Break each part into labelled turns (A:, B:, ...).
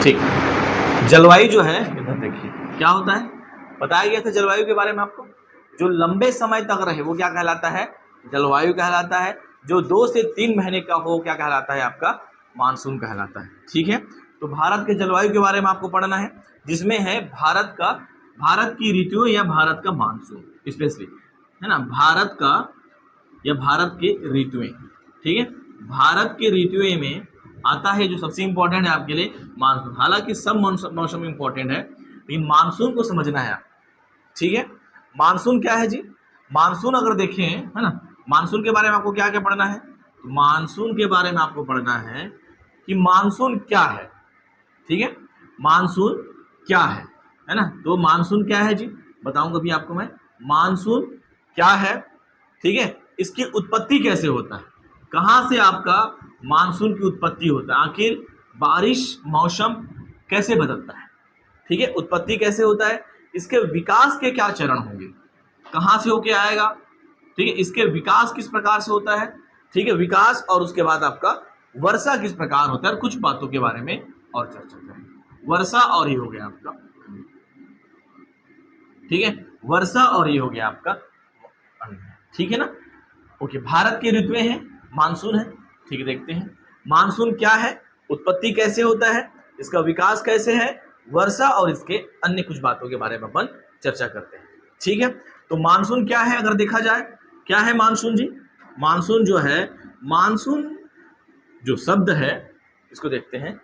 A: ठीक, जलवायु जो है इधर देखिए क्या होता है, बताया गया था जलवायु के बारे में आपको। जो लंबे समय तक रहे वो क्या कहलाता है, जलवायु कहलाता है। जो 2 से 3 महीने का हो क्या कहलाता है, आपका मानसून कहलाता है। ठीक है, तो भारत के जलवायु के बारे में आपको पढ़ना है, जिसमें है भारत की ऋतुओं या भारत का मानसून स्पेशली, है ना, भारत का या भारत के ऋतुएं। ठीक है, भारत के ऋतुएं में आता है जो सबसे इंपॉर्टेंट है आपके लिए मानसून। हालांकि सब मौसम इंपॉर्टेंट है, लेकिन मानसून को समझना है आप। ठीक है, मानसून क्या है जी, मानसून अगर देखें, है ना, मानसून के बारे में आपको क्या क्या पढ़ना है, तो मानसून के बारे में आपको पढ़ना है कि मानसून क्या है। ठीक है, मानसून क्या है ना, तो मानसून क्या है जी, बताऊंगा अभी आपको मैं मानसून क्या है। ठीक है, इसकी उत्पत्ति कैसे होता है, कहाँ से आपका मानसून की उत्पत्ति होता है, आखिर बारिश मौसम कैसे बदलता है। ठीक है, उत्पत्ति कैसे होता है, इसके विकास के क्या चरण होंगे, कहाँ से होके आएगा। ठीक है, इसके विकास किस प्रकार से होता है। ठीक है, विकास, और उसके बाद आपका वर्षा किस प्रकार होता है, कुछ बातों के बारे में और चर्चा करेंगे। वर्षा और ये हो गया आपका, ठीक है, वर्षा और ये हो गया आपका। ठीक है ना, ओके, भारत की ऋतुएं हैं, मानसून है। ठीक है, देखते हैं मानसून क्या है, उत्पत्ति कैसे होता है, इसका विकास कैसे है, वर्षा और इसके अन्य कुछ बातों के बारे में अपन चर्चा करते हैं। ठीक है, तो मानसून क्या है अगर देखा जाए, क्या है मानसून जी, मानसून जो है, मानसून जो शब्द है इसको देखते हैं।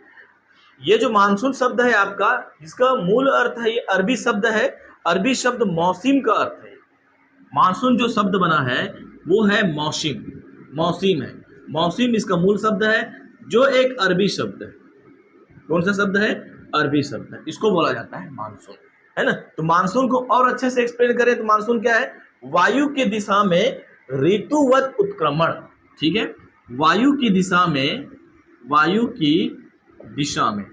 A: ये जो मानसून शब्द है आपका, जिसका मूल अर्थ है, ये अरबी शब्द है, अरबी शब्द मौसम का अर्थ है। मानसून जो शब्द बना है वो है मौसम, मौसम है, मौसम इसका मूल शब्द है, जो एक अरबी शब्द है। कौन सा शब्द है, अरबी शब्द है, इसको बोला जाता है मानसून, है ना। तो मानसून को और अच्छे से एक्सप्लेन करें तो मानसून क्या है, वायु की दिशा में ऋतुवत उत्क्रमण। ठीक है, वायु की दिशा में, वायु की दिशा में,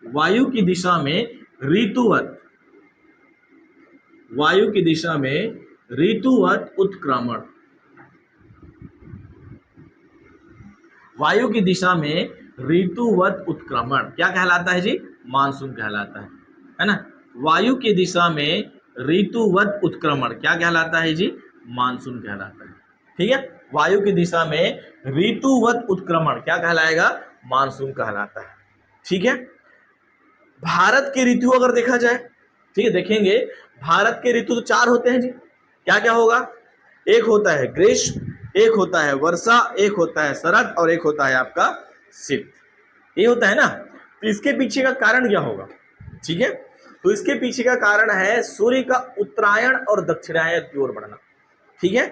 A: वायु की दिशा में ऋतुवत, वायु की दिशा में ऋतुवत उत्क्रमण, वायु की दिशा में ऋतुवत उत्क्रमण क्या कहलाता है जी, मानसून कहलाता है ना। वायु की दिशा में ऋतुवत उत्क्रमण क्या कहलाता है जी, मानसून कहलाता है। ठीक है, वायु की दिशा में ऋतुवत उत्क्रमण क्या कहलाएगा, मानसून कहलाता है। ठीक है, भारत के ऋतु अगर देखा जाए, ठीक है, देखेंगे भारत के ऋतु तो 4 होते हैं जी, क्या क्या होगा, एक होता है ग्रीष्म, एक होता है वर्षा, एक होता है शरद, और एक होता है आपका शीत। ये होता है ना, तो इसके पीछे का कारण क्या होगा। ठीक है, तो इसके पीछे का कारण है सूर्य का उत्तरायण और दक्षिणायन की ओर बढ़ना। ठीक है,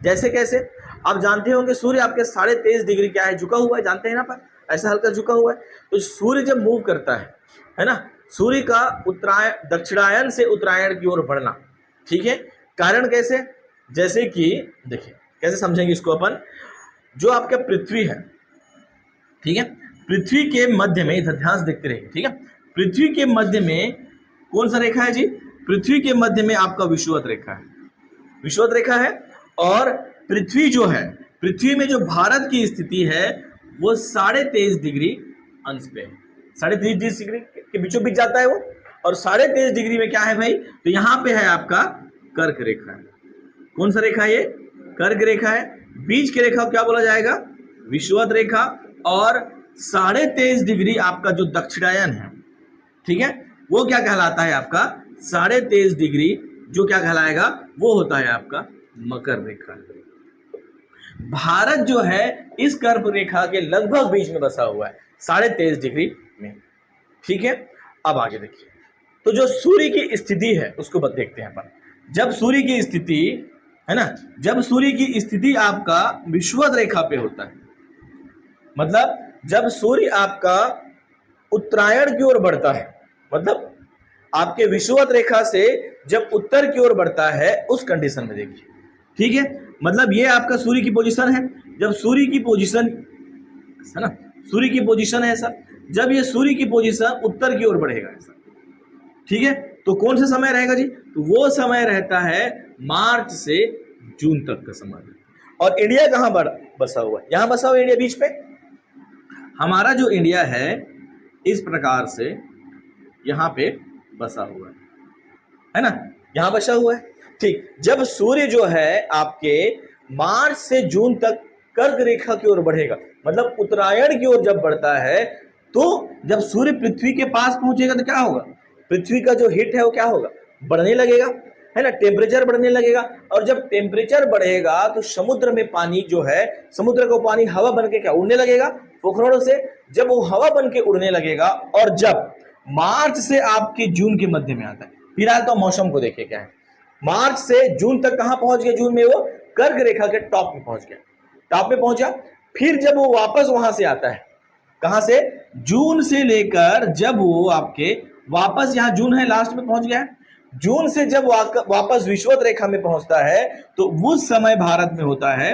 A: जैसे कैसे आप जानते होंगे, सूर्य आपके 23.5 डिग्री क्या है, झुका हुआ है, जानते हैं ना, पर ऐसा हल्का झुका हुआ है। तो सूर्य जब मूव करता है ना, सूर्य का उत्तरायण, दक्षिणायन से उत्तरायण की ओर बढ़ना। ठीक है, कारण कैसे, जैसे कि देखिए कैसे समझेंगे इसको अपन, जो आपका पृथ्वी है, ठीक है, पृथ्वी के मध्य में, इधर ध्यान से देखते रहिए। ठीक है, पृथ्वी के मध्य में कौन सा रेखा है जी, पृथ्वी के मध्य में आपका विषुवत रेखा है, विषुवत रेखा है। और पृथ्वी जो है, पृथ्वी में जो भारत की स्थिति है वो 23.5 डिग्री अंश पे है, 23.5 डिग्री के बीचों बीच जाता है वो। और 23.5 डिग्री में क्या है भाई, तो यहाँ पे है आपका कर्क रेखा है। कौन सा रेखा है ये, कर्क रेखा है। बीच की रेखा क्या बोला जाएगा, विषुवत रेखा। और 23.5 डिग्री आपका जो दक्षिणायन है, ठीक है, वो क्या कहलाता है आपका 23.5 डिग्री, जो क्या कहलाएगा, वो होता है आपका मकर रेखा। भारत जो है इस कर्क रेखा के लगभग बीच में बसा हुआ है, 23.5 डिग्री में। ठीक है, अब आगे देखिए, तो जो सूर्य की स्थिति है उसको देखते हैं अपन। जब सूर्य की स्थिति है ना, जब सूर्य की स्थिति आपका विषुवत रेखा पे होता है, मतलब जब सूर्य आपका उत्तरायण की ओर बढ़ता है, मतलब आपके विषुवत रेखा से जब उत्तर की ओर बढ़ता है, उस कंडीशन में देखिए। ठीक है, मतलब ये आपका सूर्य की पोजीशन है, जब सूर्य की पोजीशन है ना, सूर्य की पोजीशन है ऐसा, जब ये सूर्य की पोजीशन उत्तर की ओर बढ़ेगा ऐसा। ठीक है, तो कौन सा समय रहेगा जी, तो वो समय रहता है मार्च से जून तक का समय। और इंडिया कहां बसा हुआ है, यहां बसा हुआ इंडिया बीच पे। हमारा जो इंडिया है इस प्रकार से यहाँ पे बसा हुआ है ना, यहाँ बसा हुआ है। ठीक, जब सूर्य जो है आपके मार्च से जून तक कर्क रेखा की ओर बढ़ेगा, मतलब उत्तरायण की ओर जब बढ़ता है, तो जब सूर्य पृथ्वी के पास पहुंचेगा तो क्या होगा, पृथ्वी का जो हीट है वो क्या होगा, बढ़ने लगेगा, है ना, टेम्परेचर बढ़ने लगेगा। और जब टेम्परेचर बढ़ेगा तो समुद्र में पानी जो है, समुद्र का पानी हवा बन के क्या उड़ने लगेगा पोखरणों से। जब वो हवा बन के उड़ने लगेगा और जब मार्च से आपके जून के मध्य में आता है, फिलहाल तो मौसम को देखिए क्या है, मार्च से जून तक कहां पहुंच गया, जून में वो कर्क रेखा के टॉप में पहुंच गया, टॉप में पहुंचा। फिर जब वो वापस वहां से आता है, कहां से, जून से लेकर जब वो आपके वापस यहां जून है लास्ट में पहुंच गया है, जून से जब वापस विषुवत रेखा में पहुंचता है तो उस समय भारत में होता है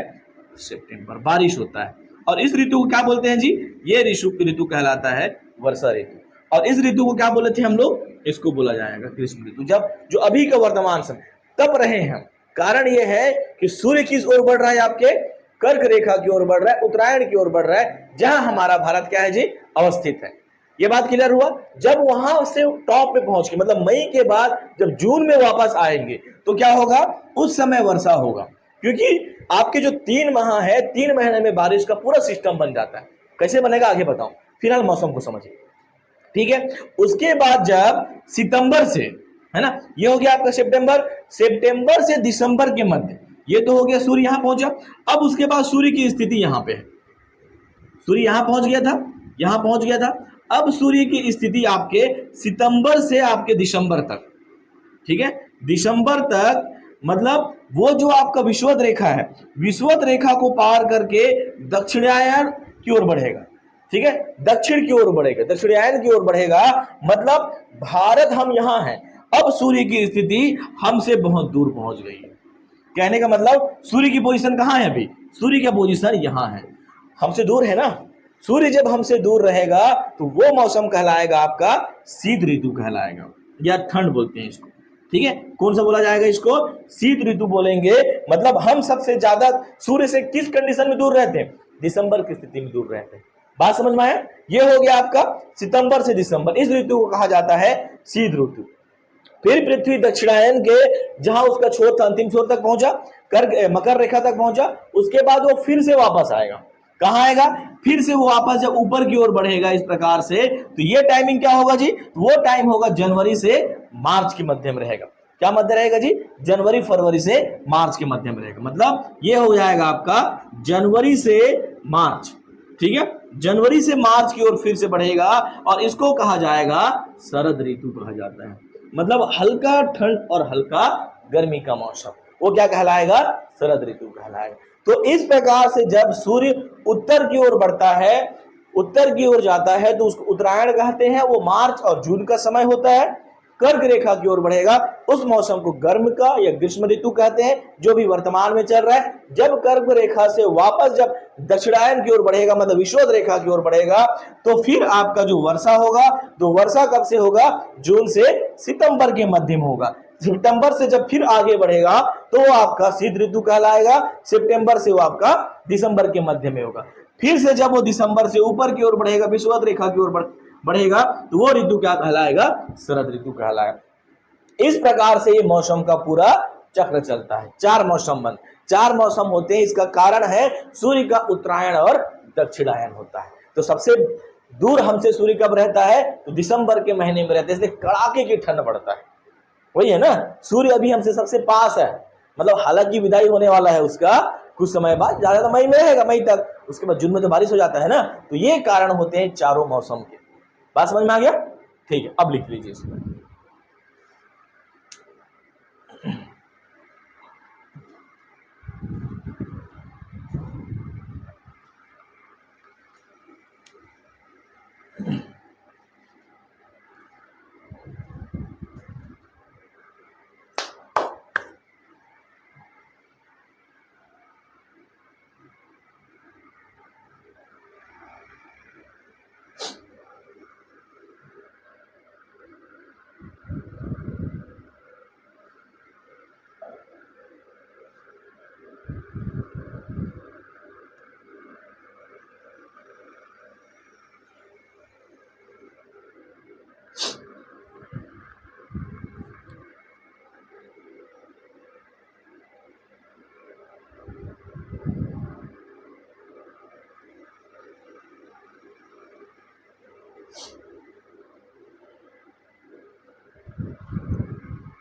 A: सितंबर, बारिश होता है। और इस ऋतु को क्या बोलते हैं जी, ये ऋतु कहलाता है वर्षा ऋतु। और इस ऋतु को क्या बोले थे हम लोग, इसको बोला जाएगा ग्रीष्म ऋतु। जब जो अभी का वर्तमान समय तब रहे हैं, कारण यह है कि सूर्य किस ओर बढ़ रहा है, आपके कर्क रेखा की ओर बढ़ रहा है, उत्तरायण की ओर बढ़ रहा है, जहां हमारा भारत क्या है जी, अवस्थित है। ये बात क्लियर हुआ। जब वहां से टॉप पे पहुंच के, मतलब मई के बाद जब जून में वापस आएंगे तो क्या होगा, उस समय वर्षा होगा, क्योंकि आपके जो 3 माह है, 3 महीने में बारिश का पूरा सिस्टम बन जाता है। कैसे बनेगा आगे बताऊं, फिलहाल मौसम को समझिए, ठीक है। उसके बाद जब सितंबर से, है ना, ये हो गया आपका सितंबर, सितंबर से दिसंबर के मध्य, ये तो हो गया सूर्य यहां पहुंचा। अब उसके बाद सूर्य की स्थिति यहां पे है, सूर्य यहां पहुंच गया था, यहां पहुंच गया था। अब सूर्य की स्थिति आपके सितंबर से आपके दिसंबर तक, ठीक है, दिसंबर तक, मतलब वो जो आपका विषुवत रेखा है, विषुवत रेखा को पार करके दक्षिणायन की ओर बढ़ेगा, ठीक है, दक्षिण की ओर बढ़ेगा, दक्षिणायन की ओर बढ़ेगा, मतलब भारत हम यहां हैं। अब सूर्य की स्थिति हमसे बहुत दूर पहुंच गई है, कहने का मतलब सूर्य की पोजीशन कहां है, अभी सूर्य का पोजीशन यहां है, हमसे दूर है ना। सूर्य जब हमसे दूर रहेगा तो वो मौसम कहलाएगा आपका शीत ऋतु कहलाएगा, या ठंड बोलते हैं इसको, ठीक है। कौन सा बोला जाएगा इसको, शीत ऋतु बोलेंगे। मतलब हम सबसे ज्यादा सूर्य से किस कंडीशन में दूर रहते हैं, दिसंबर की स्थिति में दूर रहते हैं। बात समझ में आया, ये हो गया आपका सितंबर से दिसंबर, इस ऋतु को कहा जाता है शीत ऋतु। फिर पृथ्वी दक्षिणायन के जहां उसका छोर था, अंतिम छोर तक पहुंचा, कर मकर रेखा तक पहुंचा, उसके बाद वो फिर से वापस आएगा, कहां आएगा, फिर से वो वापस जब ऊपर की ओर बढ़ेगा इस प्रकार से, तो ये टाइमिंग क्या होगा जी, वो टाइम होगा जनवरी से मार्च के मध्य में रहेगा। क्या मध्य रहेगा जी, जनवरी फरवरी से मार्च के मध्य में रहेगा, मतलब ये हो जाएगा आपका जनवरी से मार्च, ठीक है, जनवरी से मार्च की ओर फिर से बढ़ेगा, और इसको कहा जाएगा शरद ऋतु कहा जाता है। मतलब हल्का ठंड और हल्का गर्मी का मौसम, वो क्या कहलाएगा, शरद ऋतु कहलाएगा। तो इस प्रकार से जब सूर्य उत्तर की ओर बढ़ता है, उत्तर की ओर जाता है, तो उसको उत्तरायण कहते हैं, वो मार्च और जून का समय होता है। कर्क रेखा की ओर बढ़ेगा, उस मौसम को गर्म का या ग्रीष्म ऋतु कहते हैं, जो भी वर्तमान में चल रहा है। जब कर्क रेखा से वापस जब दक्षिणायन की ओर बढ़ेगा, मतलब विषुवत रेखा की ओर बढ़ेगा, तो फिर आपका जो वर्षा होगा, तो वर्षा कब से होगा, जून से सितंबर के मध्य में होगा। सितंबर से जब फिर आगे बढ़ेगा तो वो आपका शीत ऋतु कहलाएगा, सितंबर से वो आपका दिसंबर के मध्य में होगा। फिर से जब वो दिसंबर से ऊपर की ओर बढ़ेगा, विषुवत रेखा की ओर बढ़ेगा, तो वो ऋतु क्या कहलाएगा, शरद ऋतु कहलाएगा। इस प्रकार से ये मौसम का पूरा चक्र चलता है। 4 मौसम होते हैं, इसका कारण है सूर्य का उत्तरायण और दक्षिणायन होता है। तो सबसे दूर हमसे सूर्य कब रहता है, तो दिसंबर के महीने में रहता है, इसलिए कड़ाके की ठंड पड़ता है। वही है ना, सूर्य अभी हमसे सबसे पास है, मतलब हालांकि विदाई होने वाला है उसका कुछ समय बाद, ज्यादा मई में रहेगा, मई तक, उसके बाद जून में तो बारिश हो जाता है ना। तो ये कारण होते हैं चारों मौसम के। बात समझ में आ गया, ठीक है, अब लिख लीजिए इसमें।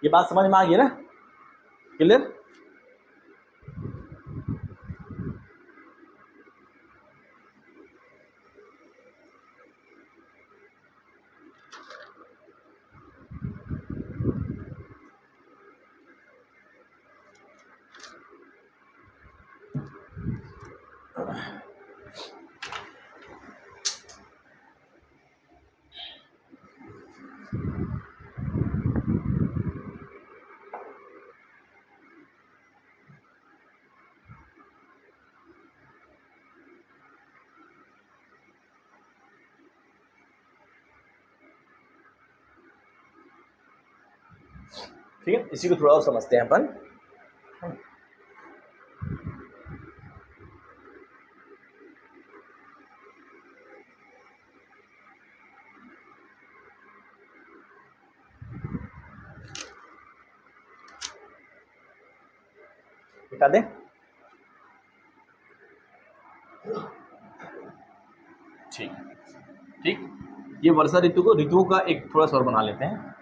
A: ये बात समझ में आ गई ना? क्लियर? ठीक है, इसी को थोड़ा और समझते हैं अपन। बता दें? ठीक ठीक, ये वर्षा ऋतु को ऋतुओं का एक थोड़ा सा और बना लेते हैं।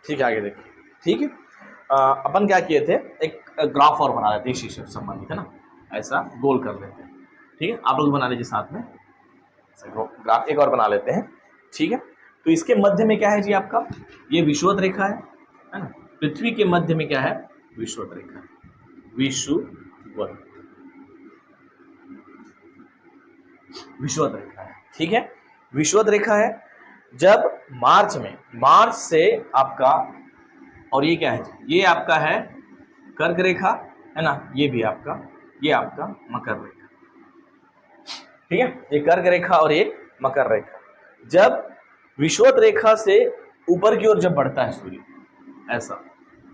A: ठीक है, आगे देखिए। ठीक है, अपन क्या किए थे, एक ग्राफ और बना लेते हैं इसी से संबंधित, है ना, ऐसा गोल कर लेते हैं। ठीक है, आप लोग बना लीजिए साथ में, ग्राफ एक और बना लेते हैं। ठीक है, तो इसके मध्य में क्या है जी आपका, ये विषुवत रेखा है ना, पृथ्वी के मध्य में क्या है, विषुवत रेखा, विषुवत रेखा है। ठीक है, विषुवत रेखा है। जब मार्च से आपका, और ये क्या है, ये आपका है कर्क रेखा, है ना, ये भी आपका, ये आपका मकर रेखा। ठीक है, ये कर्क रेखा और ये मकर रेखा। जब विषुवत रेखा से ऊपर की ओर जब बढ़ता है सूर्य ऐसा,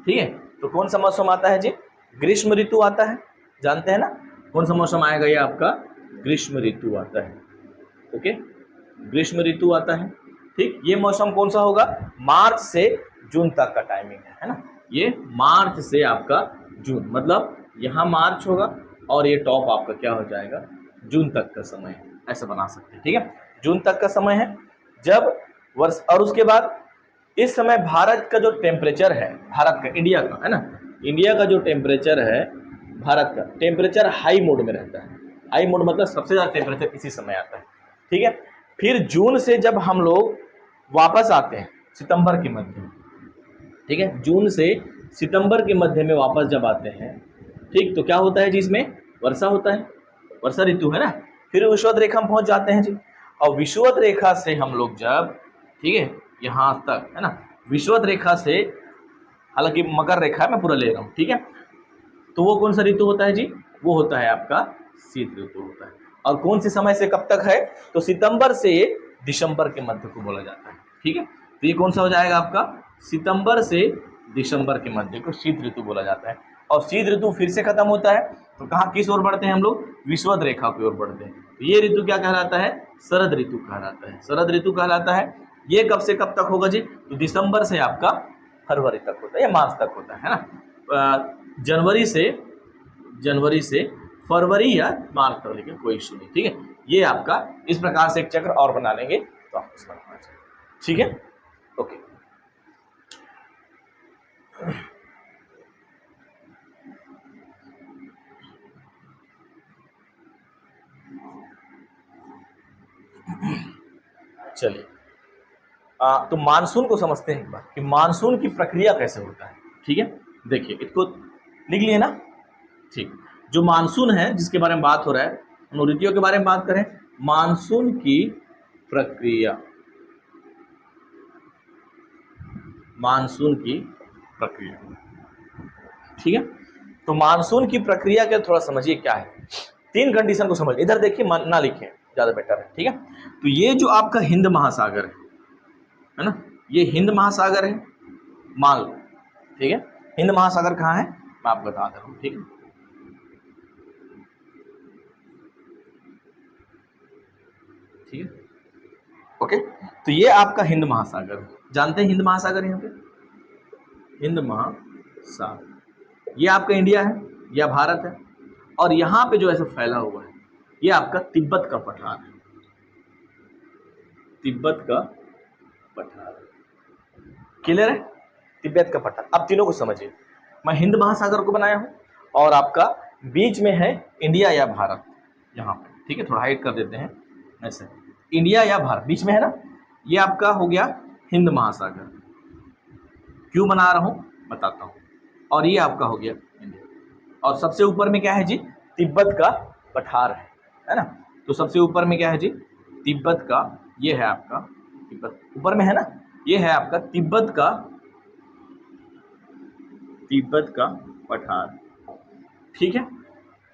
A: ठीक है, तो कौन सा मौसम आता है जी, ग्रीष्म ऋतु आता है। जानते हैं ना कौन सा मौसम आएगा, ये आपका ग्रीष्म ऋतु आता है। ओके, ग्रीष्म ऋतु आता है। ठीक, ये मौसम कौन सा होगा, मार्च से जून तक का टाइमिंग है ना, ये मार्च से आपका जून, मतलब यहाँ मार्च होगा और ये टॉप आपका क्या हो जाएगा, जून तक का समय है, ऐसा बना सकते हैं। ठीक है, जून तक का समय है जब वर्ष। और उसके बाद इस समय भारत का जो टेम्परेचर है, भारत का, इंडिया का, है ना, इंडिया का जो टेम्परेचर है, भारत का टेम्परेचर हाई मोड में रहता है। हाई मोड मतलब सबसे ज़्यादा टेम्परेचर इसी समय आता है। ठीक है, फिर जून से जब हम लोग वापस आते हैं सितंबर के मध्य में, ठीक है, जून से सितंबर के मध्य में वापस जब आते हैं, ठीक, तो क्या होता है जी, इसमें वर्षा होता है, वर्षा ऋतु है ना। फिर विषुवत रेखा में पहुंच जाते हैं जी, और विषुवत रेखा से हम लोग जब, ठीक है, यहाँ तक, है ना, विषुवत रेखा से, हालांकि मकर रेखा मैं पूरा ले रहा हूँ, ठीक है, तो वो कौन सा ऋतु होता है जी, वो होता है आपका शीत ऋतु होता है। और कौन से समय से कब तक है, तो सितंबर से दिसंबर के मध्य को बोला जाता है। ठीक है, तो ये कौन सा हो जाएगा आपका, सितंबर से दिसंबर के मध्य को शीत ऋतु बोला जाता है। और शीत ऋतु फिर से खत्म होता है तो कहाँ, किस ओर बढ़ते हैं हम लोग, विषुवत रेखा की ओर बढ़ते हैं। तो ये ऋतु क्या कहलाता है, शरद ऋतु कहलाता है, शरद ऋतु कहलाता है। ये कब से कब तक होगा जी, तो दिसंबर से आपका फरवरी तक होता है या मार्च तक होता है ना, जनवरी से फरवरी या मार्च तक, लेकिन कोई इशू नहीं। ठीक है, ये आपका इस प्रकार से एक चक्र और बना लेंगे तो आपको समझ में आ जाएगा। ठीक है, ओके। चलिए, तो मानसून को समझते हैं एक बार कि मानसून की प्रक्रिया कैसे होता है। ठीक है, देखिए इसको लिख लिए ना। ठीक, जो मानसून है जिसके बारे में बात हो रहा है, हम ऋतुओं के बारे में बात करें, मानसून की प्रक्रिया, मानसून की प्रक्रिया। ठीक है, तो मानसून की प्रक्रिया के थोड़ा समझिए क्या है, 3 कंडीशन को समझिए। इधर देखिए, ना लिखें, ज्यादा बेटर है। ठीक है, तो ये जो आपका हिंद महासागर है ना, ये हिंद महासागर है, मान लो। ठीक है, हिंद महासागर कहाँ है, मैं आपको बता दे रहा हूँ। ठीक है, ठीक है, ओके, तो ये आपका हिंद महासागर है। जानते हैं हिंद महासागर, यहाँ पे हिंद महासागर, ये आपका इंडिया है या भारत है, और यहाँ पे जो ऐसे फैला हुआ है, ये आपका तिब्बत का पठार है, तिब्बत का पठार। क्लियर है? तिब्बत का पठार। अब तीनों को समझिए, मैं हिंद महासागर को बनाया हूं और आपका बीच में है इंडिया या भारत, यहाँ पे, ठीक है, थोड़ा हाइड कर देते हैं ऐसे, इंडिया या भारत बीच में है ना, ये आपका हो गया हिंद महासागर। क्यों बना रहा हूं बताता हूं। और ये आपका हो गया इंडिया, और सबसे ऊपर में क्या है जी, तिब्बत का पठार है ना। तो सबसे ऊपर में क्या है जी, तिब्बत का, ये है आपका तिब्बत ऊपर में है ना, ये है आपका तिब्बत का पठार। ठीक है,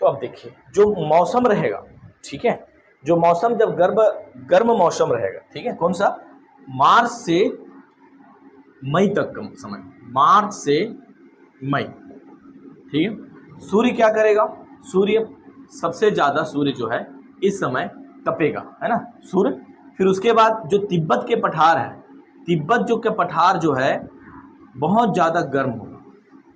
A: तो अब देखिए जो मौसम रहेगा, ठीक है, जो मौसम जब गर्म मौसम रहेगा, ठीक है, कौन सा, मार्च से मई तक का समय, मार्च से मई, ठीक है। सूर्य क्या करेगा, सूर्य सबसे ज्यादा, सूर्य जो है इस समय तपेगा, है ना सूर्य। फिर उसके बाद जो तिब्बत के पठार है, तिब्बत जो के पठार जो है बहुत ज्यादा गर्म होगा,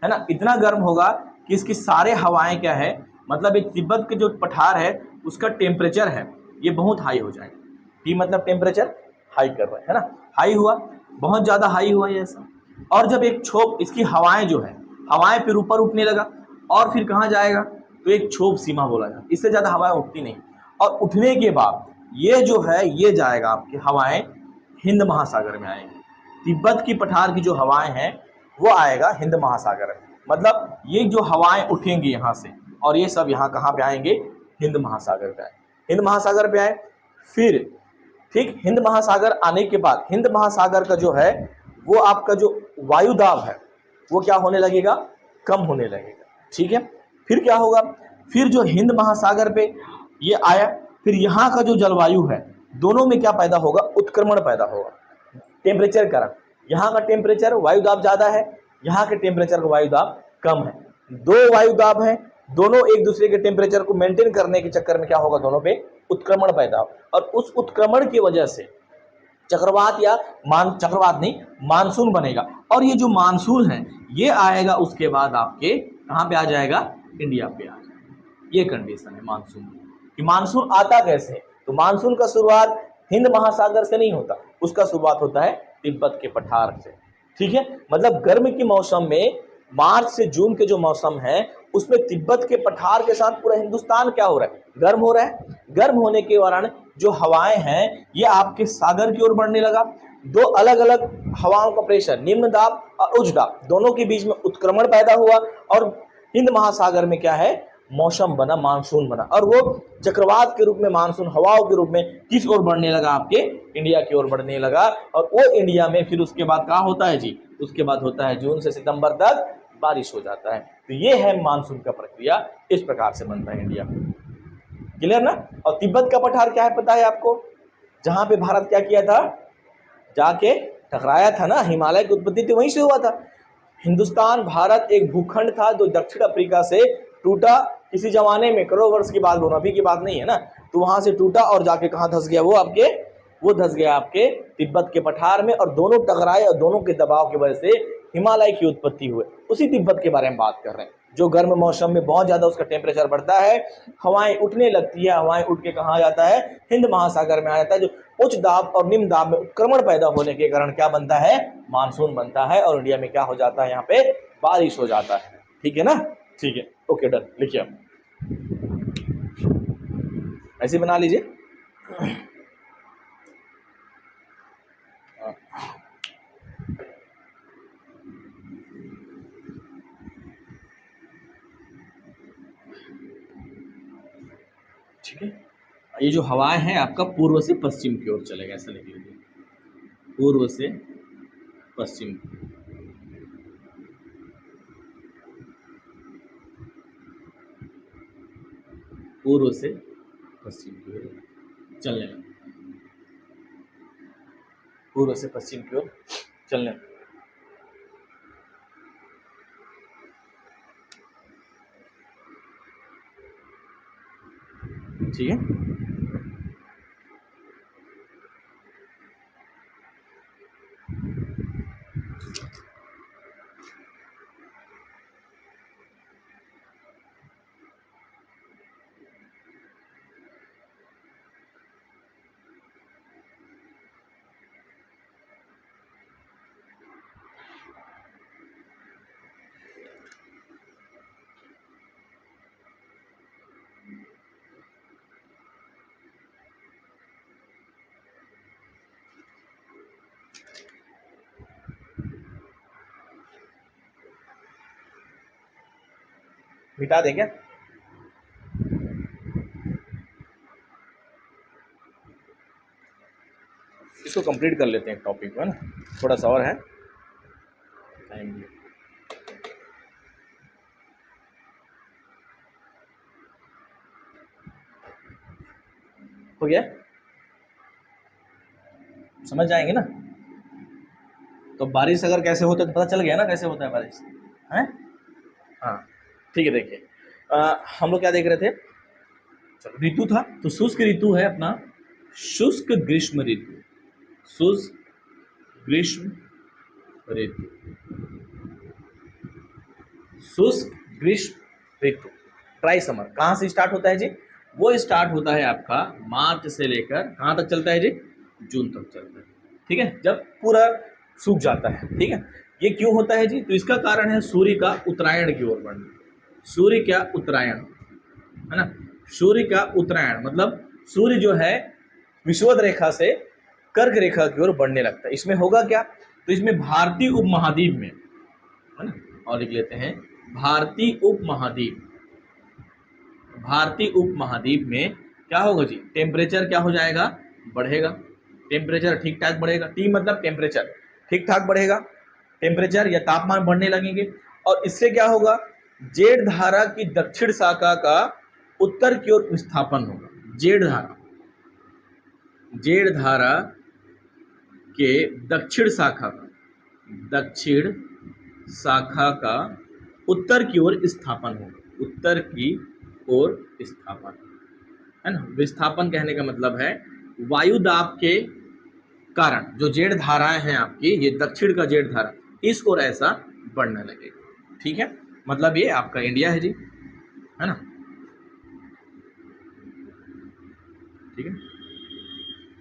A: है ना, इतना गर्म होगा कि इसकी सारे हवाएं क्या है, मतलब एक तिब्बत के जो पठार है उसका टेम्परेचर है ये बहुत हाई हो जाएगा। कि मतलब टेम्परेचर हाई कर रहा है ना, हाई हुआ, बहुत ज़्यादा हाई हुआ ये ऐसा। और जब एक छोप, इसकी हवाएं जो है, हवाएं फिर ऊपर उठने लगा, और फिर कहाँ जाएगा, तो एक छोप सीमा बोला जाता है, इससे ज़्यादा हवाएं उठती नहीं। और उठने के बाद ये जो है ये जाएगा, आपकी हवाएं हिंद महासागर में आएंगी। तिब्बत की पठार की जो हवाएं हैं वो आएगा हिंद महासागर में, मतलब ये जो हवाएं उठेंगी यहाँ से, और ये सब यहाँ कहाँ पे आएंगे, हिंद महासागर पे आए, हिंद महासागर पे आए। फिर ठीक, हिंद महासागर आने के बाद हिंद महासागर का जो है वो आपका जो वायु दाब है वो क्या होने लगेगा, कम होने लगेगा, ठीक है। फिर क्या होगा, फिर जो हिंद महासागर पे ये आया, फिर यहाँ का जो जलवायु है दोनों में क्या पैदा होगा, उत्क्रमण पैदा होगा, टेम्परेचर कारण। यहाँ का टेम्परेचर वायु दाब ज्यादा है, यहाँ के टेम्परेचर का वायु दाब कम है, दो वायु दाब है, दोनों एक दूसरे के टेम्परेचर को मेंटेन करने के चक्कर में क्या होगा, दोनों पे उत्क्रमण पैदा हो, और उस उत्क्रमण की वजह से चक्रवात या चक्रवात नहीं, मानसून बनेगा। और ये जो मानसून है ये आएगा उसके बाद आपके कहाँ पे आ जाएगा, इंडिया पे आ जाएगा। ये कंडीशन है मानसून कि मानसून आता कैसे, तो मानसून का शुरुआत हिंद महासागर से नहीं होता, उसका शुरुआत होता है तिब्बत के पठार से, ठीक है। मतलब गर्म के मौसम में, मार्च से जून के जो मौसम है उसमें तिब्बत के पठार के साथ पूरा हिंदुस्तान क्या हो रहा है, गर्म हो रहा है। गर्म होने के कारण जो हवाएं हैं ये आपके सागर की ओर बढ़ने लगा, दो अलग अलग हवाओं का प्रेशर, निम्न दाब और उच्च दाब, दोनों के बीच में उत्क्रमण पैदा हुआ, और हिंद महासागर में क्या है, मौसम बना, मानसून बना, और वो चक्रवात के रूप में, मानसून हवाओं के रूप में किस ओर बढ़ने लगा, आपके इंडिया की ओर बढ़ने लगा। और वो इंडिया में फिर उसके बाद क्या होता है जी, उसके बाद होता है जून से सितंबर तक बारिश हो जाता है। तो ये है मानसून का प्रक्रिया, इस प्रकार से बनता है इंडिया में। क्लियर ना। और तिब्बत का पठार क्या है पता है आपको, जहां पे भारत क्या किया था, जाके टकराया था ना, हिमालय की उत्पत्ति तो वहीं से हुआ था। हिंदुस्तान भारत एक भूखंड था जो दक्षिण अफ्रीका से टूटा किसी जमाने में, करोड़ों वर्ष की बात बोलो, अभी की बात नहीं है ना। तो वहां से टूटा और जाके कहाँ धंस गया, वो धंस गया आपके तिब्बत के पठार में, और दोनों टकराए और दोनों के दबाव की वजह से हिमालय की उत्पत्ति हुई। उसी तिब्बत के बारे में बात कर रहे हैं, जो गर्म मौसम में बहुत ज्यादा उसका टेम्परेचर बढ़ता है, हवाएं उठने लगती है, हवाएं उठ के कहाँ जाता है, हिंद महासागर में आ जाता है, जो उच्च दाब और निम्न दाब में उत्क्रमण पैदा होने के कारण क्या बनता है, मानसून बनता है, और इंडिया में क्या हो जाता है, यहाँ पे बारिश हो जाता है। ठीक है ना, ठीक है, ओके डन, लिखिए आप ऐसे बना लीजिए। ठीक है, ये जो हवाएं हैं आपका पूर्व से पश्चिम की ओर चलेगा, ऐसा लिख लीजिए, पूर्व से पश्चिम, पूर्व से पश्चिम की ओर चलने लगा, पूर्व से पश्चिम की ओर चलने लगा। ठीक है, मिटा दें क्या? इसको कंप्लीट कर लेते हैं टॉपिक में ना, थोड़ा सा और है टाइम भी। हो गया? समझ जाएंगे ना? तो बारिश अगर कैसे होता है तो पता चल गया ना कैसे होता है बारिश, है? हाँ ठीक है। देखिए हम लोग क्या देख रहे थे, चलो ऋतु था तो शुष्क ऋतु है अपना शुष्क ग्रीष्म ऋतु, शुष्क ग्रीष्म ऋतु, शुष्क ग्रीष्म ऋतु ड्राई समर कहाँ से स्टार्ट होता है जी? वो स्टार्ट होता है आपका मार्च से लेकर कहाँ तक चलता है जी? जून तक चलता है। ठीक है, जब पूरा सूख जाता है। ठीक है, ये क्यों होता है जी? तो इसका कारण है सूर्य का उत्तरायण की ओर बढ़ना। सूर्य का उत्तरायण है ना, सूर्य का उत्तरायण मतलब सूर्य जो है विषुवत रेखा से कर्क रेखा की ओर बढ़ने लगता है। इसमें होगा क्या? तो इसमें भारतीय उपमहाद्वीप में, है ना, और लिख लेते हैं भारतीय उपमहाद्वीप, भारतीय उपमहाद्वीप में क्या होगा जी? टेम्परेचर क्या हो जाएगा? बढ़ेगा। टेम्परेचर ठीक ठाक बढ़ेगा। टी मतलब टेम्परेचर ठीक ठाक बढ़ेगा, टेम्परेचर या तापमान बढ़ने लगेंगे। और इससे क्या होगा? जेड धारा की दक्षिण शाखा का उत्तर की ओर विस्थापन होगा। जेड धारा, जेड धारा के दक्षिण शाखा का, दक्षिण शाखा का उत्तर की ओर स्थापन होगा। उत्तर की ओर स्थापन, है ना। विस्थापन कहने का मतलब है वायु दाब के कारण जो जेड धाराएं हैं आपकी, ये दक्षिण का जेड धारा इस ओर ऐसा बढ़ने लगेगा। ठीक है, मतलब ये आपका इंडिया है जी, है ना। ठीक है,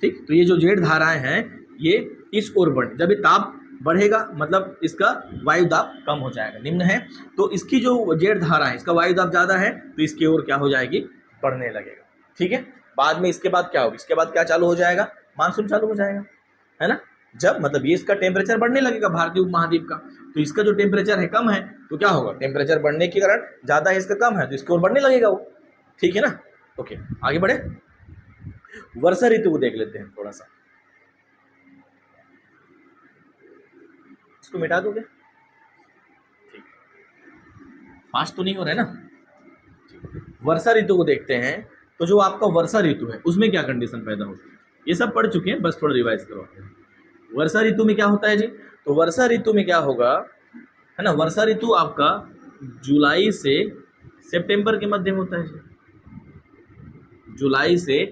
A: ठीक, तो ये जो जेड धाराएं हैं ये इस ओर बढ़, जब ये ताप बढ़ेगा मतलब इसका वायु दाब कम हो जाएगा, निम्न है। तो इसकी जो जेड धारा है इसका वायु दाब ज्यादा है तो इसकी ओर क्या हो जाएगी? बढ़ने लगेगा। ठीक है, बाद में इसके बाद क्या होगा? इसके बाद क्या चालू हो जाएगा? मानसून चालू हो जाएगा, है ना। जब मतलब ये इसका टेम्परेचर बढ़ने लगेगा भारतीय उपमहाद्वीप का, तो इसका जो टेम्परेचर है कम है तो क्या होगा? टेम्परेचर बढ़ने के कारण ज्यादा है, इसका कम है तो इसकी ओर बढ़ने लगेगा वो। ठीक है ना। ओके, आगे बढ़े, वर्षा ऋतु को देख लेते हैं थोड़ा सा। इसको मिटा दोगे? ठीक, फास्ट तो नहीं हो रहा है ना। वर्षा ऋतु को देखते हैं तो जो आपका वर्षा ऋतु है उसमें क्या कंडीशन पैदा होती है ये सब पढ़ चुके हैं, बस थोड़ा रिवाइज करो। वर्षा ऋतु में क्या होता है जी? तो वर्षा ऋतु में क्या होगा, है ना, वर्षा ऋतु आपका जुलाई से सितंबर के मध्य में होता है जी, जुलाई से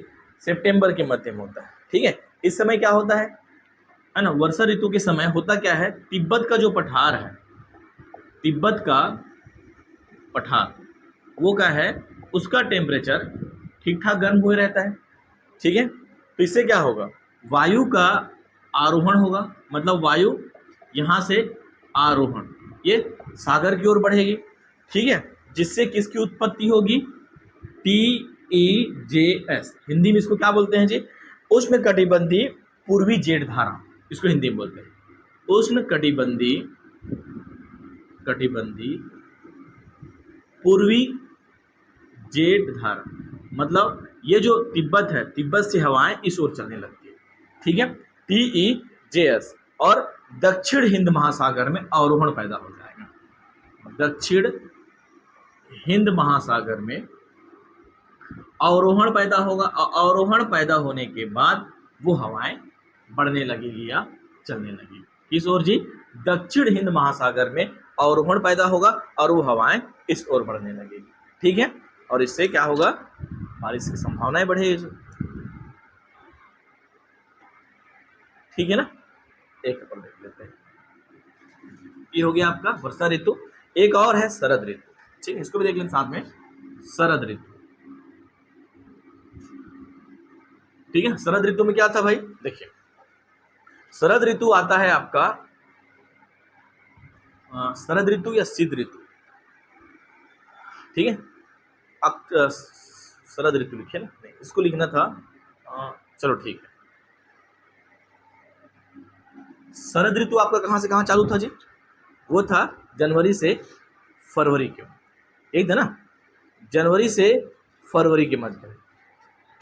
A: सितंबर के मध्य में होता है। ठीक है, इस समय क्या होता है ना, वर्षा ऋतु के समय होता क्या है? तिब्बत का जो पठार है, तिब्बत का पठार वो क्या है, उसका टेम्परेचर ठीक ठाक गर्म हुए रहता है। ठीक है, तो इससे क्या होगा? वायु का आरोहण होगा, मतलब वायु यहाँ से आरोहण ये सागर की ओर बढ़ेगी। ठीक है, जिससे किसकी उत्पत्ति होगी? TEJS, हिंदी में इसको क्या बोलते हैं जी? उष्ण कटिबंधीय पूर्वी जेड धारा, इसको हिंदी में बोलते हैं उष्ण कटिबंधीय, कटिबंधीय पूर्वी जेड धारा। मतलब ये जो तिब्बत है, तिब्बत से हवाएं इस ओर चलने लगती है। ठीक है, TEJS, और दक्षिण हिंद महासागर में अवरोहण पैदा हो जाएगा। दक्षिण हिंद महासागर में अवरोहण पैदा होगा, अवरोहण पैदा होने के बाद वो हवाएं बढ़ने लगेगी या चलने लगेगी। किस ओर जी? दक्षिण हिंद महासागर में अवरोहण पैदा होगा और वो हवाएं इस ओर बढ़ने लगेगी। ठीक है, और इससे क्या होगा? बारिश की संभावनाएं बढ़ेगी। ठीक है ना, एक अपन देख लेते हैं। ये हो गया आपका वर्षा ऋतु। एक और है शरद ऋतु। ठीक है, इसको भी देख लें साथ में, शरद ऋतु। ठीक है, शरद ऋतु में क्या था भाई? देखिए, शरद ऋतु आता है आपका शरद ऋतु या शीत ऋतु। ठीक है, अब शरद ऋतु लिखे ना, नहीं इसको लिखना था, चलो ठीक है। शरद ऋतु आपका कहां से कहां चालू था जी? वो था जनवरी से फरवरी के, एक था ना, जनवरी से फरवरी के मध्य में,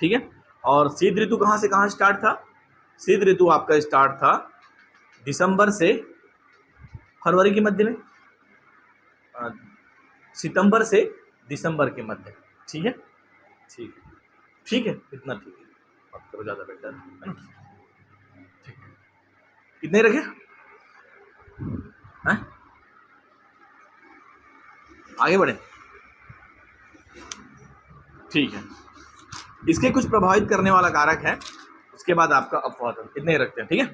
A: ठीक है। और शीत ऋतु कहाँ से कहाँ स्टार्ट था? शीत ऋतु आपका स्टार्ट था दिसंबर से फरवरी के मध्य में, सितंबर से दिसंबर के मध्य, ठीक है, ठीक है, ठीक है, इतना ठीक है, मत करो ज़्यादा बेटर है ना, ठीक है। कितने रखे हैं? आगे बढ़े, ठीक है। इसके कुछ प्रभावित करने वाला कारक है, उसके बाद आपका अपवादन, इतने ही रखते हैं, ठीक है,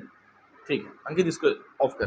A: ठीक है। अंकित इसको ऑफ कर।